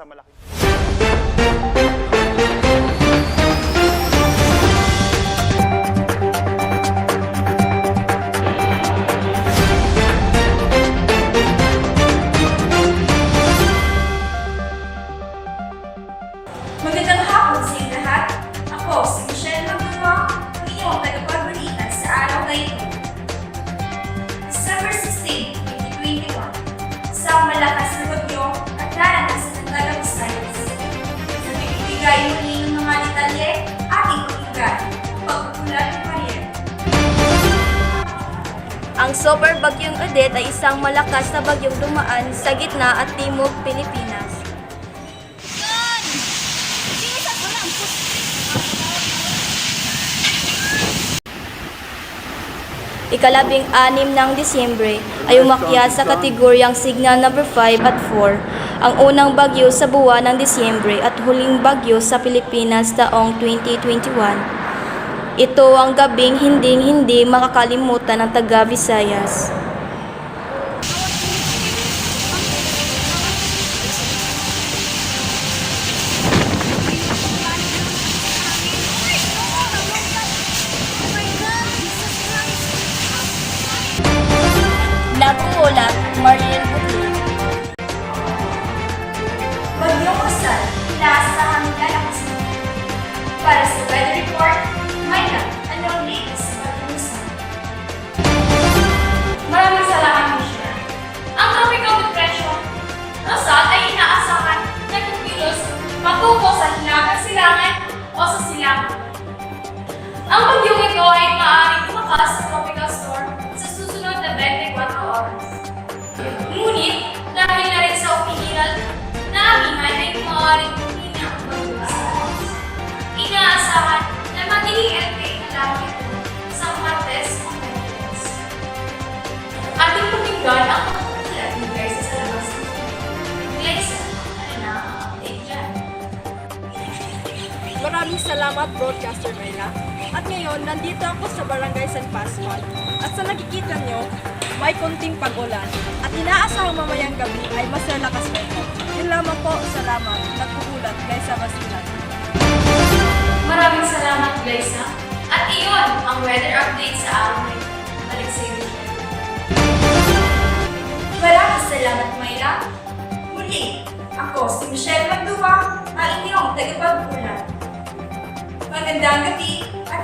malaki. Magandang hapon sa inyo lahat. Ako si Michelle Magduma, ang inyong tagapagbalita sa araw na ito. December 16, 2021. Isang malakas na bagyo at naranasan ng Taga Visayas. Sa bibigay muli ng mga detalye, ating pakinggan ang pagkukulat ng Mariel. Ang Super Bagyong Odette ay isang malakas na bagyong dumaan sa gitna at timog Pilipinas. Ikalabing-anim ng Disyembre ay umakyat sa kategoryang Signal number 5 at 4, ang unang bagyo sa buwan ng Disyembre at huling bagyo sa Pilipinas taong 2021. Ito ang gabing hindi makakalimutan ng taga Visayas. Nag-uulat, Mariel Buti. Bagyong Usal, inaasahang lalakas na. Para sa weather report, may lang anong latest sa Bagyong Usal. Maraming salamat, Michelle. Ang tropical depression, Rosal ay inaasahan na kumilos patungo sa hilagang silangan o sa silangan. Ang bagyong ito ay maaaring tumakas sa tropical storm sa susunod na 24 oras. Ngunit, dahil na rin sa opinion na amingan ay maaaring humina ang bagyong Usal. Inaasahan na magiging LPA na lamang ito sa Martes o Miyerkules. Ating pakinggan ang pagkukulat ni Grace sa labas nito. Grace, ano na ang update dyan? Maraming salamat, Broadcaster Mayla. At ngayon, nandito ako sa Barangay San Pascual. At sa nakikita nyo, may konting pag-ulan. At inaasahang mamayang gabi ay mas lalakas pa ito. Yun lamang po, salamat. Nagkukulat, Glyza Basilan. Maraming salamat, Glyza. At iyon ang weather update sa araw na ito. Balik sa iyo. Maraming salamat, Mayla. Muli, ako si Michelle Magduma, ang inyong tagapagkulat. Magandang gabi at